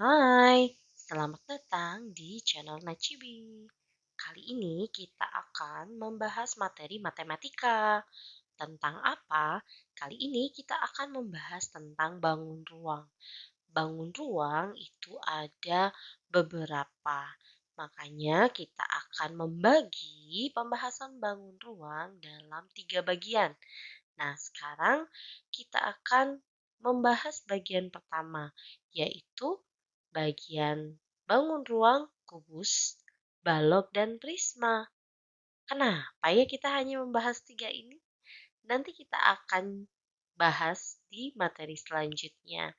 Hai, selamat datang di channel Nachibi. Kali ini kita akan membahas materi matematika. Tentang apa? Kali ini kita akan membahas tentang bangun ruang. Bangun ruang itu ada beberapa. Makanya kita akan membagi pembahasan bangun ruang dalam 3 bagian. Nah, sekarang kita akan membahas bagian pertama, yaitu bagian bangun ruang, kubus, balok, dan prisma. Kenapa ya kita hanya membahas 3 ini? Nanti kita akan bahas di materi selanjutnya.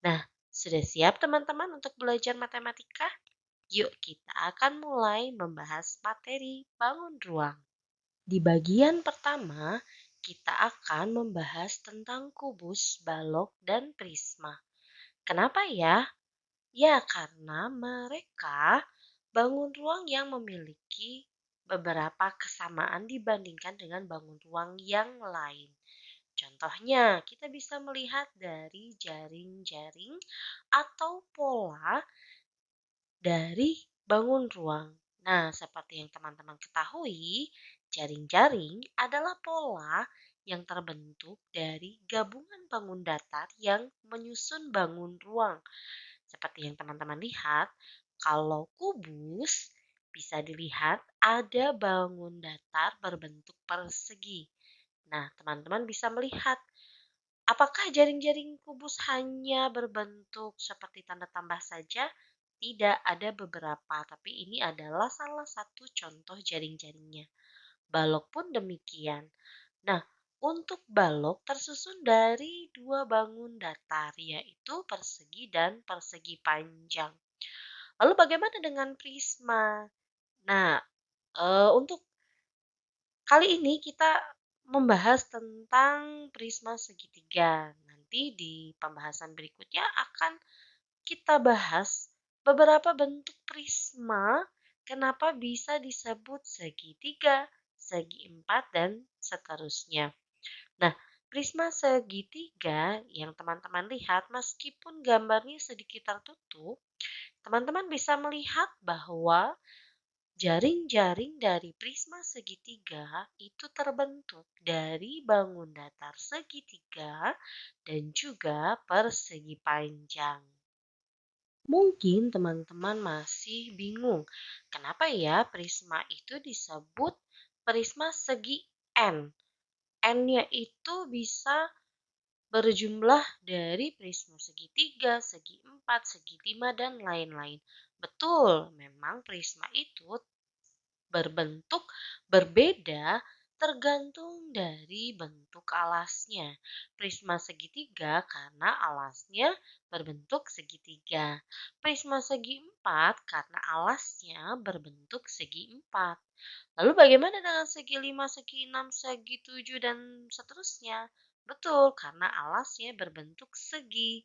Nah, sudah siap teman-teman untuk belajar matematika? Yuk kita akan mulai membahas materi bangun ruang. Di bagian pertama, kita akan membahas tentang kubus, balok, dan prisma. Kenapa ya? Ya, karena mereka bangun ruang yang memiliki beberapa kesamaan dibandingkan dengan bangun ruang yang lain. Contohnya, kita bisa melihat dari jaring-jaring atau pola dari bangun ruang. Nah, seperti yang teman-teman ketahui, jaring-jaring adalah pola yang terbentuk dari gabungan bangun datar yang menyusun bangun ruang. Seperti yang teman-teman lihat, kalau kubus bisa dilihat ada bangun datar berbentuk persegi. Nah, teman-teman bisa melihat apakah jaring-jaring kubus hanya berbentuk seperti tanda tambah saja? Tidak, ada beberapa, tapi ini adalah salah satu contoh jaring-jaringnya. Balok pun demikian. Nah, untuk balok tersusun dari 2 bangun datar, yaitu persegi dan persegi panjang. Lalu bagaimana dengan prisma? Nah, untuk kali ini kita membahas tentang prisma segitiga. Nanti di pembahasan berikutnya akan kita bahas beberapa bentuk prisma, kenapa bisa disebut segitiga, segi empat, dan seterusnya. Nah, prisma segitiga yang teman-teman lihat, meskipun gambarnya sedikit tertutup, teman-teman bisa melihat bahwa jaring-jaring dari prisma segitiga itu terbentuk dari bangun datar segitiga dan juga persegi panjang. Mungkin teman-teman masih bingung, kenapa ya prisma itu disebut prisma segi N? N-nya itu bisa berjumlah dari prisma segitiga, segi empat, segi lima, dan lain-lain. Betul, memang prisma itu berbentuk berbeda tergantung dari bentuk alasnya. Prisma segitiga karena alasnya berbentuk segitiga. Prisma segi empat karena alasnya berbentuk segi empat. Lalu bagaimana dengan segi lima, segi enam, segi tujuh, dan seterusnya? Betul, karena alasnya berbentuk segi.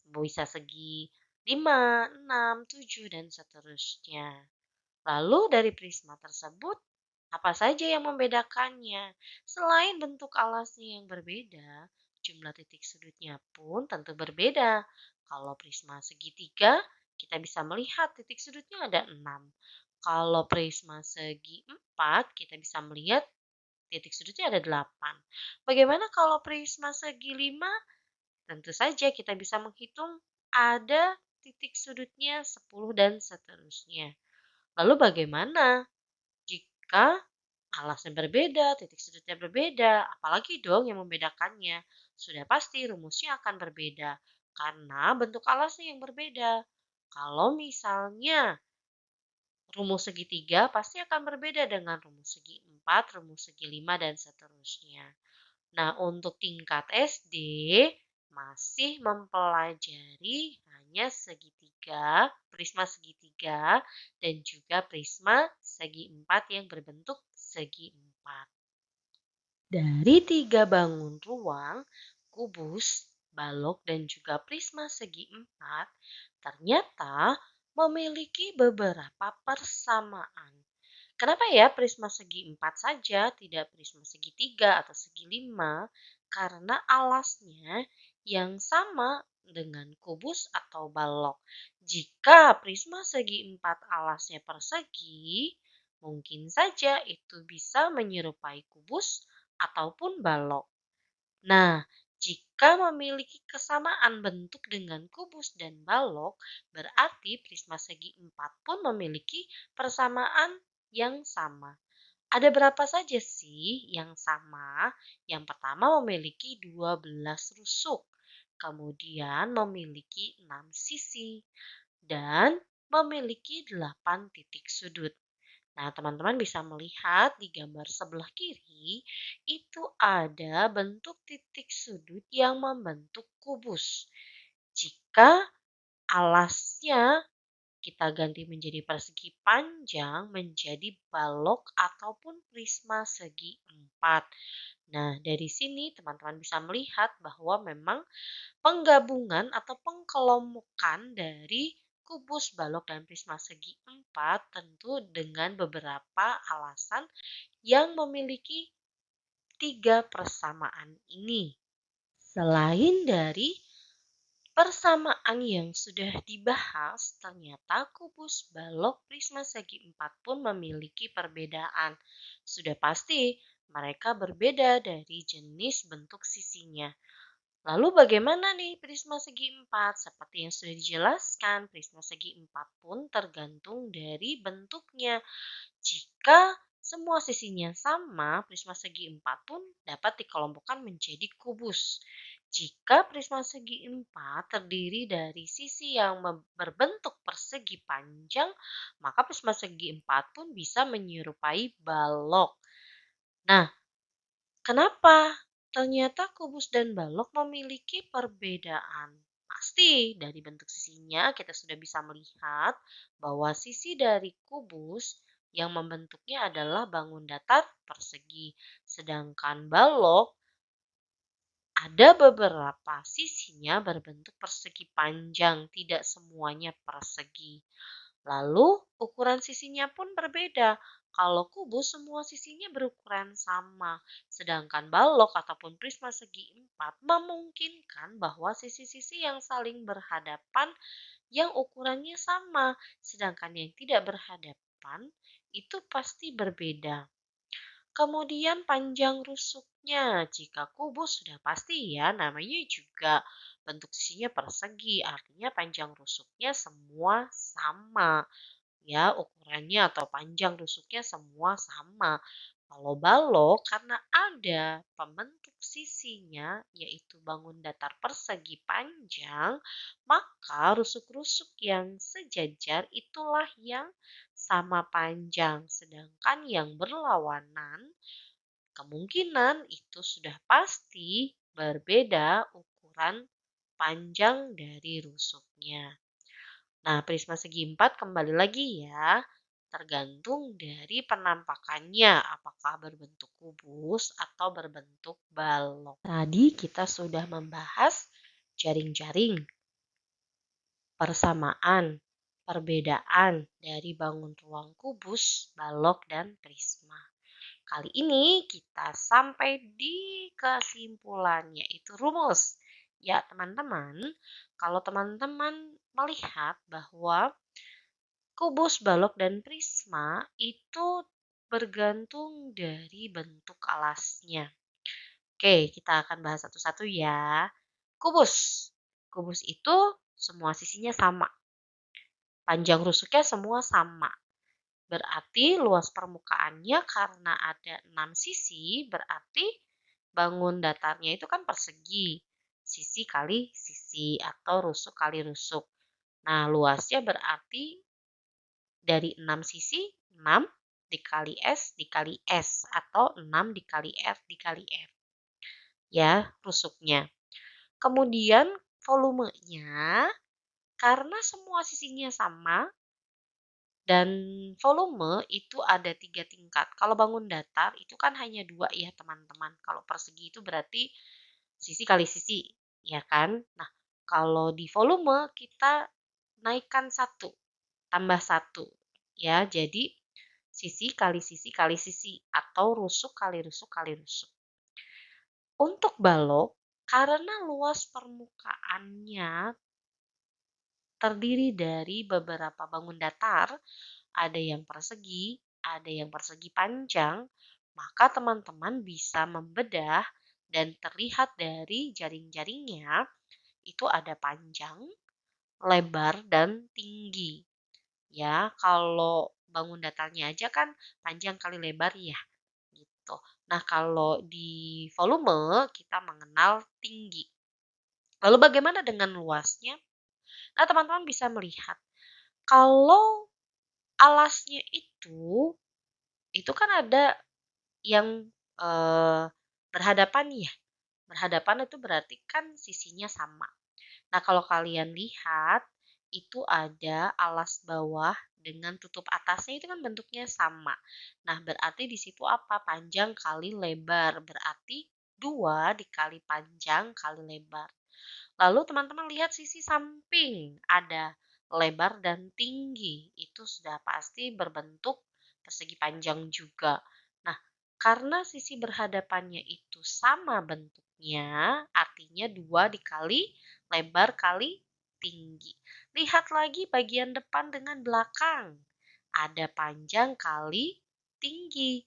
Bisa segi 5, 6, 7, dan seterusnya. Lalu dari prisma tersebut, apa saja yang membedakannya? Selain bentuk alasnya yang berbeda, jumlah titik sudutnya pun tentu berbeda. Kalau prisma segitiga, kita bisa melihat titik sudutnya ada 6. Kalau prisma segi 4, kita bisa melihat titik sudutnya ada 8. Bagaimana kalau prisma segi 5? Tentu saja kita bisa menghitung ada titik sudutnya 10 dan seterusnya. Lalu bagaimana jika alasnya berbeda, titik sudutnya berbeda? Apalagi dong yang membedakannya? Sudah pasti rumusnya akan berbeda karena bentuk alasnya yang berbeda. Kalau misalnya rumus segitiga pasti akan berbeda dengan rumus segi 4, rumus segi 5, dan seterusnya. Nah, untuk tingkat SD masih mempelajari hanya segitiga, prisma segitiga, dan juga prisma segi empat yang berbentuk segi empat. Dari 3 bangun ruang, kubus, balok, dan juga prisma segi empat, ternyata memiliki beberapa persamaan. Kenapa ya prisma segi 4 saja, tidak prisma segitiga atau segi 5? Karena alasnya yang sama dengan kubus atau balok. Jika prisma segi empat alasnya persegi, mungkin saja itu bisa menyerupai kubus ataupun balok. Nah, jika memiliki kesamaan bentuk dengan kubus dan balok, berarti prisma segi empat pun memiliki persamaan yang sama. Ada berapa saja sih yang sama? Yang pertama memiliki 12 rusuk, kemudian memiliki 6 sisi, dan memiliki 8 titik sudut. Nah, teman-teman bisa melihat di gambar sebelah kiri, itu ada bentuk titik sudut yang membentuk kubus. Jika alasnya kita ganti menjadi persegi panjang menjadi balok ataupun prisma segi empat. Nah, dari sini teman-teman bisa melihat bahwa memang penggabungan atau pengkelompokan dari kubus, balok, dan prisma segi empat tentu dengan beberapa alasan yang memiliki tiga persamaan ini. Selain dari persamaan yang sudah dibahas, ternyata kubus, balok, prisma segi empat pun memiliki perbedaan. Sudah pasti mereka berbeda dari jenis bentuk sisinya. Lalu bagaimana nih prisma segi empat? Seperti yang sudah dijelaskan, prisma segi empat pun tergantung dari bentuknya. Jika semua sisinya sama, prisma segi empat pun dapat dikelompokkan menjadi kubus. Jika prisma segi empat terdiri dari sisi yang berbentuk persegi panjang, maka prisma segi empat pun bisa menyerupai balok. Nah, kenapa ternyata kubus dan balok memiliki perbedaan? Pasti dari bentuk sisinya kita sudah bisa melihat bahwa sisi dari kubus yang membentuknya adalah bangun datar persegi. Sedangkan balok ada beberapa sisinya berbentuk persegi panjang, tidak semuanya persegi. Lalu ukuran sisinya pun berbeda. Kalau kubus semua sisinya berukuran sama, sedangkan balok ataupun prisma segi empat memungkinkan bahwa sisi-sisi yang saling berhadapan yang ukurannya sama, sedangkan yang tidak berhadapan itu pasti berbeda. Kemudian panjang rusuknya, jika kubus sudah pasti ya, namanya juga bentuk sisinya persegi, artinya panjang rusuknya semua sama. Ya, ukurannya atau panjang rusuknya semua sama. Kalau balok karena ada pembentuk sisinya yaitu bangun datar persegi panjang, maka rusuk-rusuk yang sejajar itulah yang sama panjang, sedangkan yang berlawanan kemungkinan itu sudah pasti berbeda ukuran panjang dari rusuknya. Nah, prisma segi empat kembali lagi ya, tergantung dari penampakannya, apakah berbentuk kubus atau berbentuk balok. Tadi kita sudah membahas jaring-jaring, persamaan, perbedaan dari bangun ruang kubus, balok, dan prisma. Kali ini kita sampai di kesimpulan yaitu rumus. Ya, teman-teman, kalau teman-teman melihat bahwa kubus, balok, dan prisma itu bergantung dari bentuk alasnya. Oke, kita akan bahas satu-satu ya. Kubus. Kubus itu semua sisinya sama. Panjang rusuknya semua sama. Berarti luas permukaannya karena ada 6 sisi, berarti bangun datarnya itu kan persegi. Sisi kali sisi atau rusuk kali rusuk. Nah, luasnya berarti dari 6 sisi, 6 dikali S dikali S atau 6 dikali F dikali F. Ya, rusuknya. Kemudian volumenya, karena semua sisinya sama, dan volume itu ada 3 tingkat. Kalau bangun datar itu kan hanya 2 ya teman-teman. Kalau persegi itu berarti sisi kali sisi, ya kan? Nah, kalau di volume kita naikkan 1, tambah 1. Ya, jadi sisi kali sisi atau rusuk kali rusuk kali rusuk. Untuk balok, Karena luas permukaannya terdiri dari beberapa bangun datar, ada yang persegi, ada yang persegi panjang, maka teman-teman bisa membedah dan terlihat dari jaring-jaringnya itu ada panjang, lebar, dan tinggi. Ya, kalau bangun datarnya aja kan panjang kali lebar ya, gitu. Nah, kalau di volume kita mengenal tinggi. Lalu bagaimana dengan luasnya? Nah, teman-teman bisa melihat kalau alasnya itu kan ada yang berhadapan ya. Berhadapan itu berarti kan sisinya sama. Nah, kalau kalian lihat itu ada alas bawah dengan tutup atasnya itu kan bentuknya sama. Nah, berarti di situ apa? Panjang kali lebar. Berarti 2 dikali panjang kali lebar. Lalu teman-teman lihat sisi samping, ada lebar dan tinggi. Itu sudah pasti berbentuk persegi panjang juga. Nah, karena sisi berhadapannya itu sama bentuknya, artinya 2 dikali lebar kali tinggi. Lihat lagi bagian depan dengan belakang. Ada panjang kali tinggi.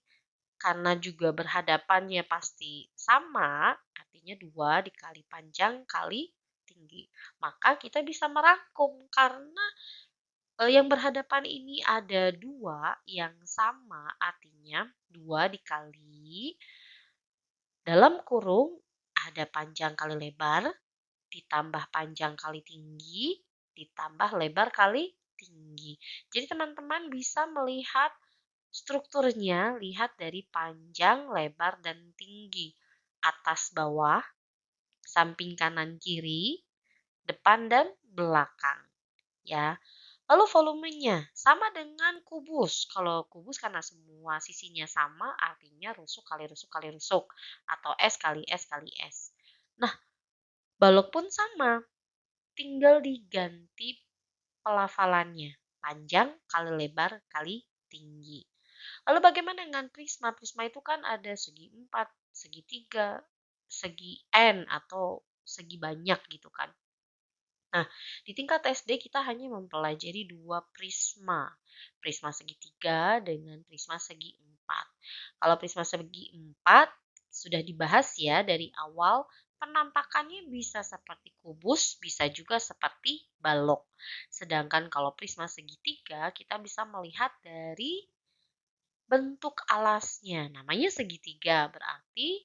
Karena juga berhadapannya pasti sama, artinya 2 dikali panjang kali tinggi. Maka kita bisa merangkum karena yang berhadapan ini ada 2 yang sama, artinya 2 dikali dalam kurung ada panjang kali lebar, ditambah panjang kali tinggi, ditambah lebar kali tinggi. Jadi teman-teman bisa melihat strukturnya, lihat dari panjang, lebar, dan tinggi. Atas bawah, samping kanan kiri, depan dan belakang. Ya. Lalu volumenya sama dengan kubus. Kalau kubus karena semua sisinya sama, artinya rusuk kali rusuk kali rusuk atau S kali S kali S. Nah, balok pun sama, tinggal diganti pelafalannya. Panjang kali lebar kali tinggi. Lalu bagaimana dengan prisma? Prisma itu kan ada segi 4, segi 3, segi N atau segi banyak gitu kan. Nah, di tingkat SD kita hanya mempelajari 2 prisma. Prisma segitiga dengan prisma segi 4. Kalau prisma segi 4 sudah dibahas ya dari awal, penampakannya bisa seperti kubus, bisa juga seperti balok. Sedangkan kalau prisma segitiga kita bisa melihat dari bentuk alasnya. Namanya segitiga, berarti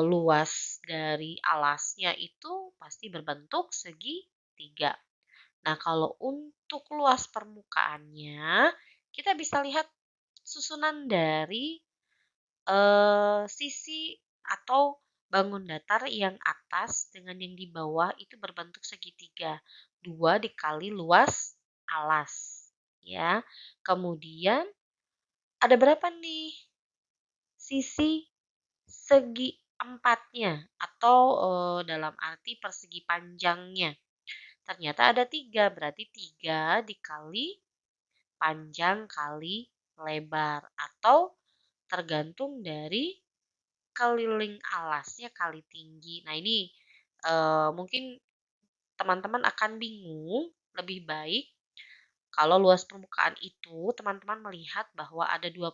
luas dari alasnya itu pasti berbentuk segitiga. Nah, kalau untuk luas permukaannya, kita bisa lihat susunan dari sisi atau bangun datar yang atas dengan yang di bawah itu berbentuk segitiga. 2 dikali luas alas. Ya. Kemudian ada berapa nih sisi segi empatnya atau dalam arti persegi panjangnya? Ternyata ada 3, berarti 3 dikali panjang kali lebar atau tergantung dari keliling alasnya kali tinggi. Nah ini mungkin teman-teman akan bingung, lebih baik kalau luas permukaan itu teman-teman melihat bahwa ada dua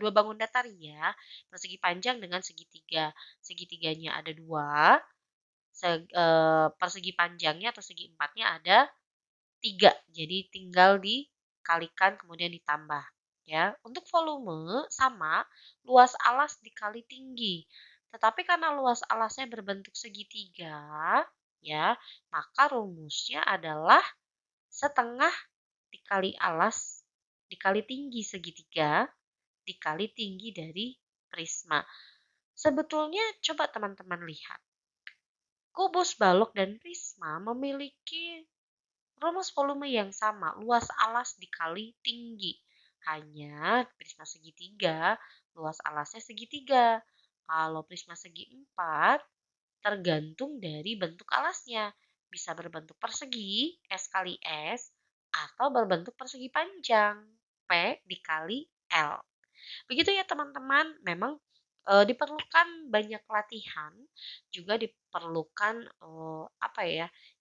bangun datar ya, persegi panjang dengan segitiga. Segitiganya ada 2, persegi panjangnya atau segi empatnya ada 3. Jadi tinggal dikalikan kemudian ditambah. Ya, untuk volume sama, luas alas dikali tinggi. Tetapi karena luas alasnya berbentuk segitiga, ya, maka rumusnya adalah setengah dikali alas dikali tinggi segitiga dikali tinggi dari prisma. Sebetulnya coba teman-teman lihat. Kubus, balok, dan prisma memiliki rumus volume yang sama, luas alas dikali tinggi. Hanya prisma segitiga, luas alasnya segitiga. Kalau prisma segi 4, tergantung dari bentuk alasnya. Bisa berbentuk persegi, S kali S, atau berbentuk persegi panjang, P dikali L. Begitu ya teman-teman, memang diperlukan banyak latihan, juga diperlukan,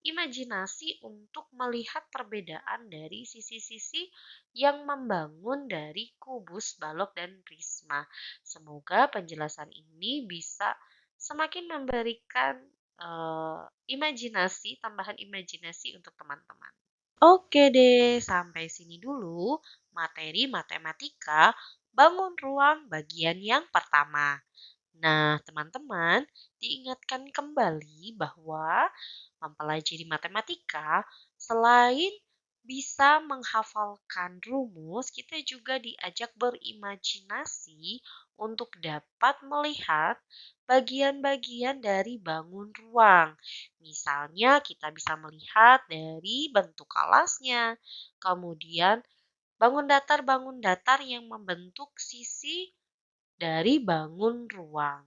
imajinasi untuk melihat perbedaan dari sisi-sisi yang membangun dari kubus, balok, dan prisma. Semoga penjelasan ini bisa semakin memberikan, tambahan imajinasi untuk teman-teman. Oke deh, sampai sini dulu materi matematika bangun ruang bagian yang pertama. Nah, teman-teman, diingatkan kembali bahwa mempelajari matematika selain bisa menghafalkan rumus, kita juga diajak berimajinasi untuk dapat melihat bagian-bagian dari bangun ruang. Misalnya, kita bisa melihat dari bentuk alasnya, kemudian bangun datar yang membentuk sisi dari bangun ruang.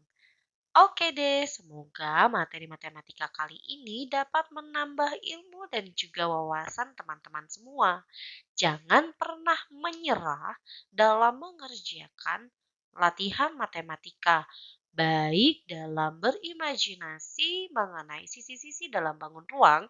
Oke deh, semoga materi matematika kali ini dapat menambah ilmu dan juga wawasan teman-teman semua. Jangan pernah menyerah dalam mengerjakan latihan matematika, baik dalam berimajinasi mengenai sisi-sisi dalam bangun ruang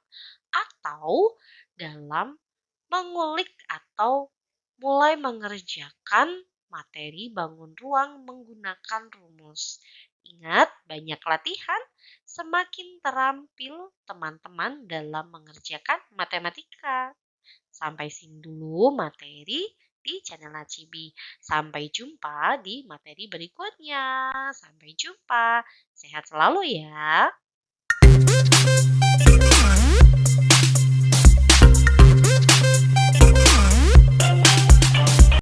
atau dalam mengulik atau mulai mengerjakan materi bangun ruang menggunakan rumus. Ingat, banyak latihan semakin terampil teman-teman dalam mengerjakan matematika. Sampai sini dulu materi di channel Nacibi. Sampai jumpa di materi berikutnya. Sampai jumpa. Sehat selalu ya.